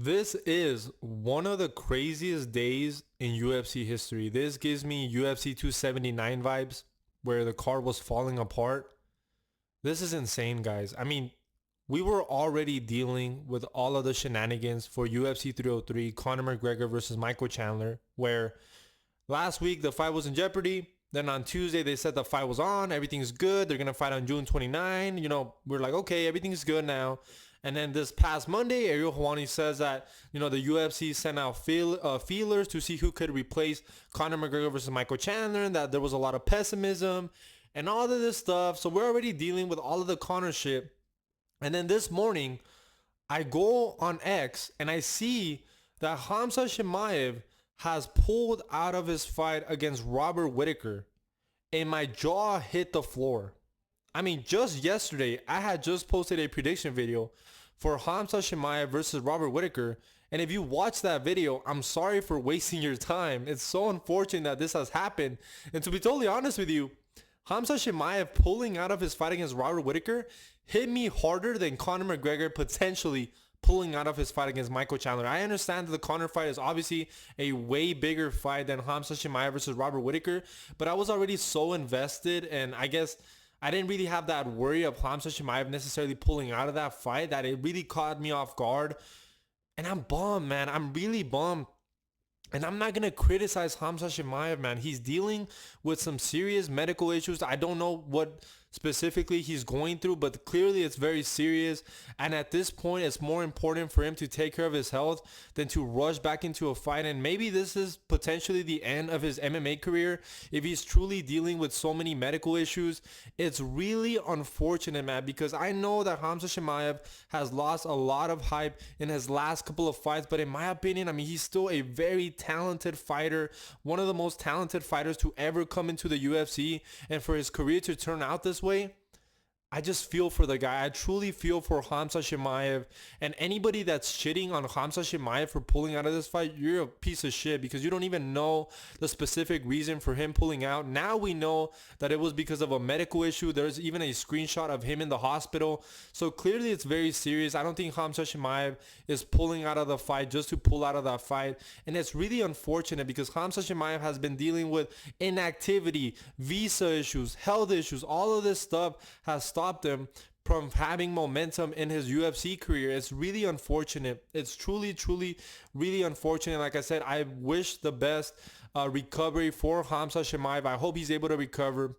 This is one of the craziest days in UFC history. This gives me UFC 279 vibes where the card was falling apart. This is insane, guys. I mean, we were already dealing with all of the shenanigans for UFC 303, Conor McGregor versus Michael Chandler, where last week the fight was in jeopardy. Then on Tuesday they said the fight was on, everything's good. They're gonna fight on June 29. We're like, okay, everything's good now. And then this past Monday, Ariel Helwani says that the UFC sent out feelers to see who could replace Conor McGregor versus Michael Chandler, and that there was a lot of pessimism and all of this stuff. So we're already dealing with all of the Conor shit. And then this morning, I go on X and I see that Khamzat Chimaev has pulled out of his fight against Robert Whittaker, and my jaw hit the floor. I mean, just yesterday, I had just posted a prediction video for Khamzat Chimaev versus Robert Whittaker. And if you watch that video, I'm sorry for wasting your time. It's so unfortunate that this has happened. And to be totally honest with you, Khamzat Chimaev pulling out of his fight against Robert Whittaker hit me harder than Conor McGregor potentially pulling out of his fight against Michael Chandler. I understand that the Conor fight is obviously a way bigger fight than Khamzat Chimaev versus Robert Whittaker, but I was already so invested, and I guess I didn't really have that worry of Khamzat Chimaev necessarily pulling out of that fight that it really caught me off guard. And I'm bummed, man. I'm really bummed. And I'm not going to criticize Khamzat Chimaev, man. He's dealing with some serious medical issues. I don't know what specifically he's going through, but clearly it's very serious. And at this point, it's more important for him to take care of his health than to rush back into a fight. And maybe this is potentially the end of his MMA career if he's truly dealing with so many medical issues. It's really unfortunate, man, because I know that Khamzat Chimaev has lost a lot of hype in his last couple of fights, but in my opinion, I mean, he's still a very talented fighter, one of the most talented fighters to ever come into the UFC, and for his career to turn out this way, I just feel for the guy. I truly feel for Khamzat Chimaev, and anybody that's shitting on Khamzat Chimaev for pulling out of this fight, you're a piece of shit because you don't even know the specific reason for him pulling out. Now we know that it was because of a medical issue. There's even a screenshot of him in the hospital. So clearly it's very serious. I don't think Khamzat Chimaev is pulling out of the fight just to pull out of that fight. And it's really unfortunate because Khamzat Chimaev has been dealing with inactivity, visa issues, health issues. All of this stuff has stopped him from having momentum in his UFC career. It's really unfortunate. It's truly, truly, really unfortunate. Like I said, I wish the best recovery for Khamzat Chimaev. I hope he's able to recover.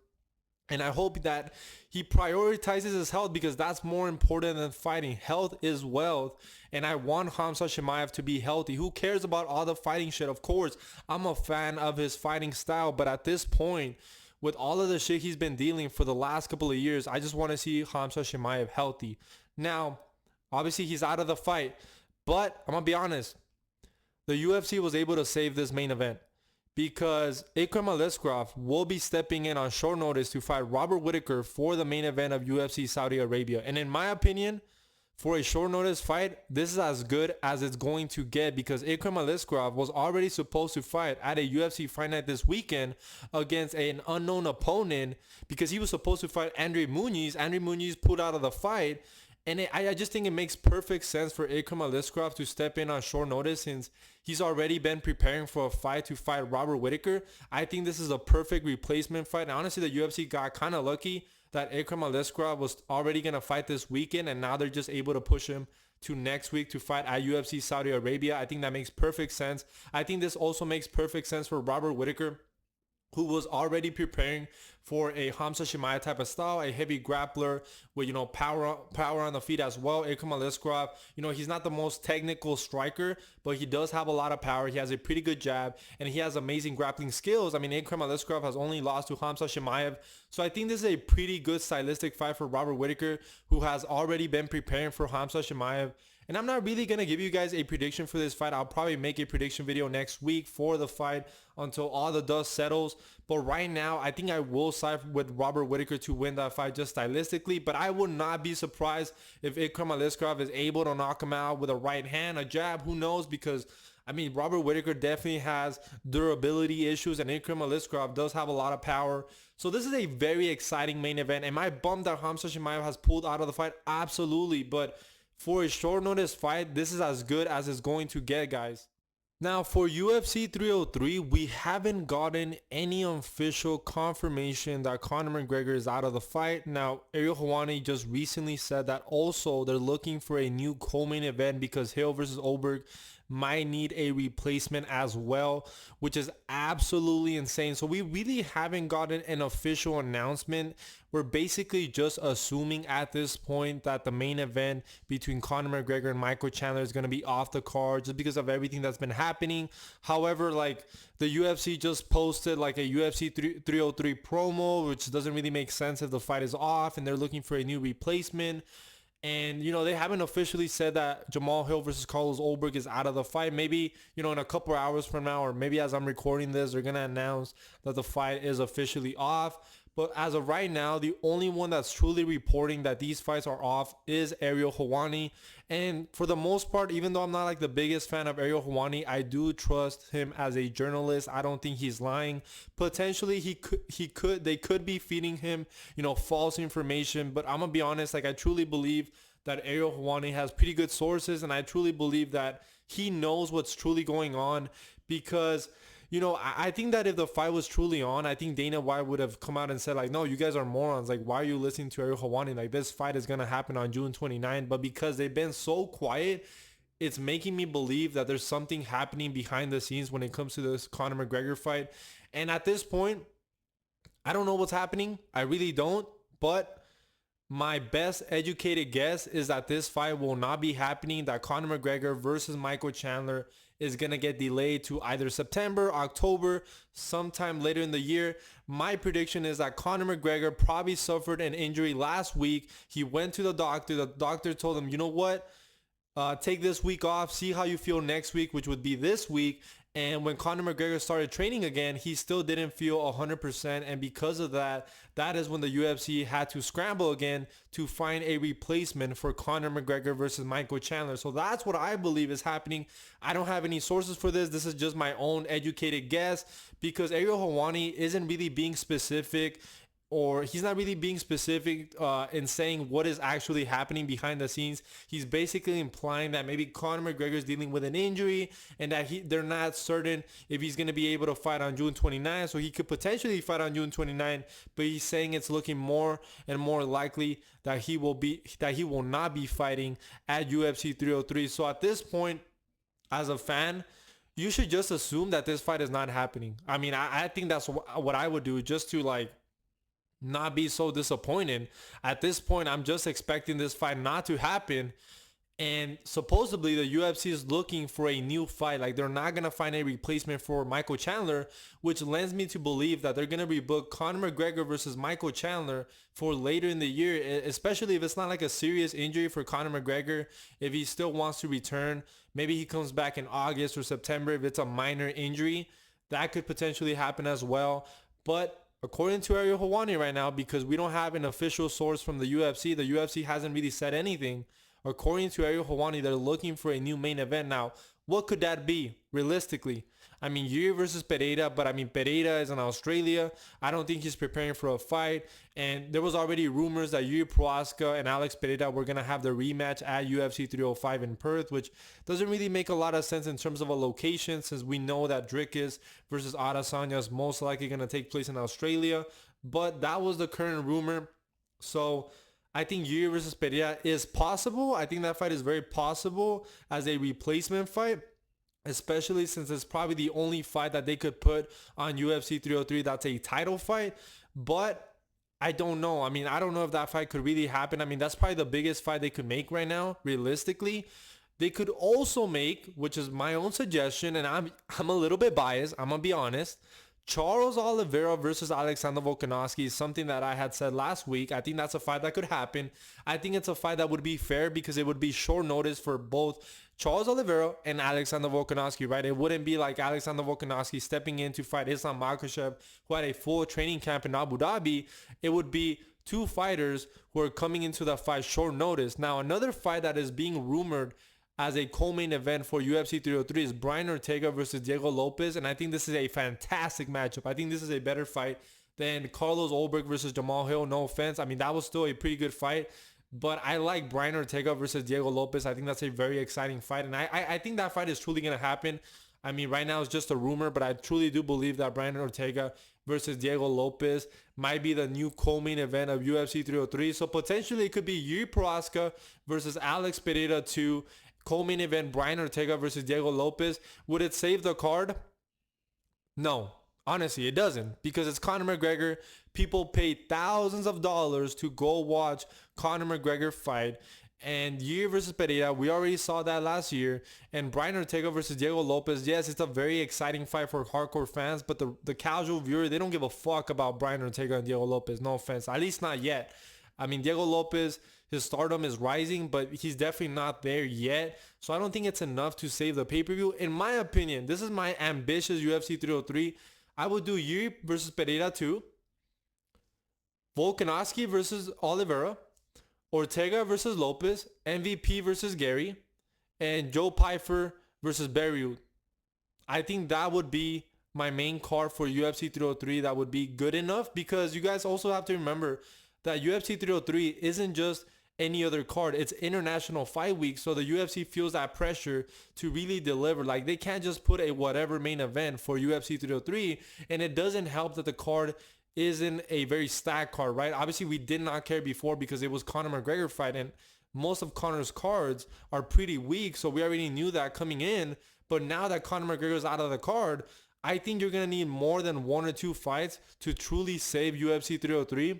And I hope that he prioritizes his health because that's more important than fighting. Health is wealth. And I want Khamzat Chimaev to be healthy. Who cares about all the fighting shit? Of course, I'm a fan of his fighting style. But at this point, with all of the shit he's been dealing for the last couple of years, I just want to see Khamzat Chimaev healthy. Now, obviously he's out of the fight, but I'm going to be honest. The UFC was able to save this main event because Ikram Aliskerov will be stepping in on short notice to fight Robert Whittaker for the main event of UFC Saudi Arabia. And in my opinion, for a short notice fight, this is as good as it's going to get because Ikram Aliskerov was already supposed to fight at a UFC Fight Night this weekend against an unknown opponent because he was supposed to fight Andre Muniz. Andre Muniz pulled out of the fight. And I just think it makes perfect sense for Ikram Aliskerov to step in on short notice since he's already been preparing for a fight to fight Robert Whittaker. I think this is a perfect replacement fight. And honestly, the UFC got kind of lucky that Ikram Aliskerov was already going to fight this weekend, and now they're just able to push him to next week to fight at UFC Saudi Arabia. I think that makes perfect sense. I think this also makes perfect sense for Robert Whittaker, who was already preparing for a Khamzat Chimaev type of style, a heavy grappler with, power on the feet as well. Ikram Aliskerov, he's not the most technical striker, but he does have a lot of power. He has a pretty good jab, and he has amazing grappling skills. I mean, Ikram Aliskerov has only lost to Khamzat Chimaev. So I think this is a pretty good stylistic fight for Robert Whittaker, who has already been preparing for Khamzat Chimaev. And I'm not really going to give you guys a prediction for this fight. I'll probably make a prediction video next week for the fight until all the dust settles. But right now, I think I will side with Robert Whittaker to win that fight just stylistically. But I would not be surprised if Ikram Aliskerov is able to knock him out with a right hand, a jab. Who knows? Because I mean, Robert Whittaker definitely has durability issues, and Ikram Aliskerov does have a lot of power. So this is a very exciting main event. Am I bummed that Khamzat Chimaev has pulled out of the fight? Absolutely. But For a short notice fight, this is as good as it's going to get, guys. Now for UFC 303, we haven't gotten any official confirmation that Conor McGregor is out of the fight. Now Ariel Helwani just recently said that also they're looking for a new co-main event because Hill versus Oberg might need a replacement as well, which is absolutely insane. So we really haven't gotten an official announcement. We're basically just assuming at this point that the main event between Conor McGregor and Michael Chandler is going to be off the card just because of everything that's been happening. However, like the UFC just posted like a UFC 303 promo, which doesn't really make sense if the fight is off and they're looking for a new replacement. And, they haven't officially said that Jamal Hill versus Carlos Ulberg is out of the fight. Maybe, in a couple hours from now, or maybe as I'm recording this, they're going to announce that the fight is officially off. But as of right now, the only one that's truly reporting that these fights are off is Ariel Helwani. And for the most part, even though I'm not like the biggest fan of Ariel Helwani, I do trust him as a journalist. I don't think he's lying. Potentially they could be feeding him, false information. But I'm gonna be honest, like I truly believe that Ariel Helwani has pretty good sources, and I truly believe that he knows what's truly going on because I think that if the fight was truly on, I think Dana White would have come out and said like, no, you guys are morons. Like, why are you listening to Ariel Helwani? Like, this fight is going to happen on June 29th. But because they've been so quiet, it's making me believe that there's something happening behind the scenes when it comes to this Conor McGregor fight. And at this point, I don't know what's happening. I really don't. But my best educated guess is that this fight will not be happening, that Conor McGregor versus Michael Chandler is going to get delayed to either September, October, sometime later in the year. My prediction is that Conor McGregor probably suffered an injury last week. He went to the doctor. The doctor told him, you know what? Take this week off, see how you feel next week, which would be this week. And when Conor McGregor started training again, he still didn't feel 100%. And because of that, that is when the UFC had to scramble again to find a replacement for Conor McGregor versus Michael Chandler. So that's what I believe is happening. I don't have any sources for this. This is just my own educated guess because Ariel Helwani isn't really being specific, or he's not really being specific in saying what is actually happening behind the scenes. He's basically implying that maybe Conor McGregor is dealing with an injury and that they're not certain if he's going to be able to fight on June 29th. So he could potentially fight on June 29th, but he's saying it's looking more and more likely that he will not be fighting at UFC 303. So at this point, as a fan, you should just assume that this fight is not happening. I mean, I think that's what I would do, just to like not be so disappointed. At this point, I'm just expecting this fight not to happen. And supposedly the UFC is looking for a new fight. Like, they're not going to find a replacement for Michael Chandler, which lends me to believe that they're going to rebook Conor McGregor versus Michael Chandler for later in the year, especially if it's not like a serious injury for Conor McGregor. If he still wants to return, maybe he comes back in August or September. If it's a minor injury, that could potentially happen as well. But according to Ariel Helwani right now, because we don't have an official source from the UFC hasn't really said anything. According to Ariel Helwani, they're looking for a new main event. Now, what could that be realistically? I mean, Yuri versus Pereira, but I mean, Pereira is in Australia. I don't think he's preparing for a fight. And there was already rumors that Yuri Prohaska and Alex Pereira were going to have their rematch at UFC 305 in Perth, which doesn't really make a lot of sense in terms of a location, since we know that Dricus versus Adesanya is most likely going to take place in Australia. But that was the current rumor. So I think Yuri versus Pereira is possible. I think that fight is very possible as a replacement fight, especially since it's probably the only fight that they could put on UFC 303 that's a title fight. But I don't know. I mean, I don't know if that fight could really happen. I mean, that's probably the biggest fight they could make right now, realistically. They could also make, which is my own suggestion, and I'm a little bit biased, I'm going to be honest, Charles Oliveira versus Alexander Volkanovski is something that I had said last week. I think that's a fight that could happen. I think it's a fight that would be fair because it would be short notice for both Charles Oliveira and Alexander Volkanovski, right? It wouldn't be like Alexander Volkanovski stepping in to fight Islam Makhachev, who had a full training camp in Abu Dhabi. It would be two fighters who are coming into that fight short notice. Now, another fight that is being rumored as a co-main event for UFC 303 is Brian Ortega versus Diego Lopez, and I think this is a fantastic matchup. I think this is a better fight than Carlos Ulberg versus Jamal Hill. No offense. I mean, that was still a pretty good fight. But I like Brian Ortega versus Diego Lopez. I think that's a very exciting fight. And I think that fight is truly going to happen. I mean, right now it's just a rumor, but I truly do believe that Brian Ortega versus Diego Lopez might be the new co-main event of UFC 303. So potentially it could be Yuri Prohaska versus Alex Pereira 2. Co-main event Brian Ortega versus Diego Lopez. Would it save the card? No, honestly, it doesn't, because it's Conor McGregor. People pay thousands of dollars to go watch Conor McGregor fight. And Yuri versus Pereira, we already saw that last year. And Brian Ortega versus Diego Lopez, yes, it's a very exciting fight for hardcore fans, but the casual viewer, they don't give a fuck about Brian Ortega and Diego Lopez. No offense, at least not yet. I mean, Diego Lopez, his stardom is rising, but he's definitely not there yet. So I don't think it's enough to save the pay-per-view. In my opinion, this is my ambitious UFC 303. I would do Yuri versus Pereira 2, Volkanovski versus Oliveira, Ortega versus Lopez, MVP versus Gary, and Joe Pyfer versus Berriu. I think that would be my main card for UFC 303. That would be good enough, because you guys also have to remember that UFC 303 isn't just any other card. It's International Fight Week, so the UFC feels that pressure to really deliver. Like, they can't just put a whatever main event for UFC 303, and it doesn't help that the card isn't a very stacked card, right? Obviously, we did not care before because it was Conor McGregor fight, and most of Conor's cards are pretty weak, so we already knew that coming in. But now that Conor McGregor's out of the card, I think you're going to need more than 1 or 2 fights to truly save UFC 303.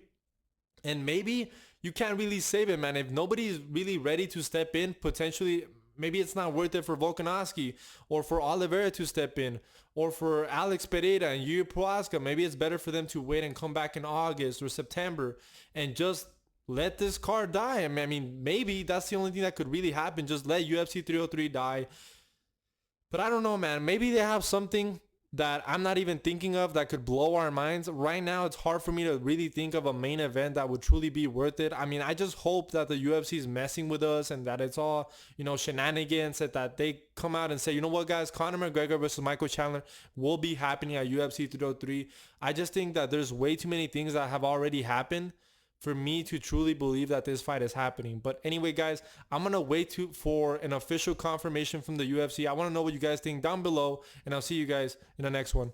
And maybe you can't really save it, man. If nobody's really ready to step in, potentially, maybe it's not worth it for Volkanovski or for Oliveira to step in, or for Alex Pereira and Yuri Prohaska. Maybe it's better for them to wait and come back in August or September and just let this card die. I mean, maybe that's the only thing that could really happen. Just let UFC 303 die. But I don't know, man. Maybe they have something that I'm not even thinking of that could blow our minds. Right now, it's hard for me to really think of a main event that would truly be worth it. I mean, I just hope that the UFC is messing with us and that it's all, shenanigans, that they come out and say, you know what, guys, Conor McGregor versus Michael Chandler will be happening at UFC 303. I just think that there's way too many things that have already happened for me to truly believe that this fight is happening. But anyway, guys, I'm going to wait for an official confirmation from the UFC. I want to know what you guys think down below, and I'll see you guys in the next one.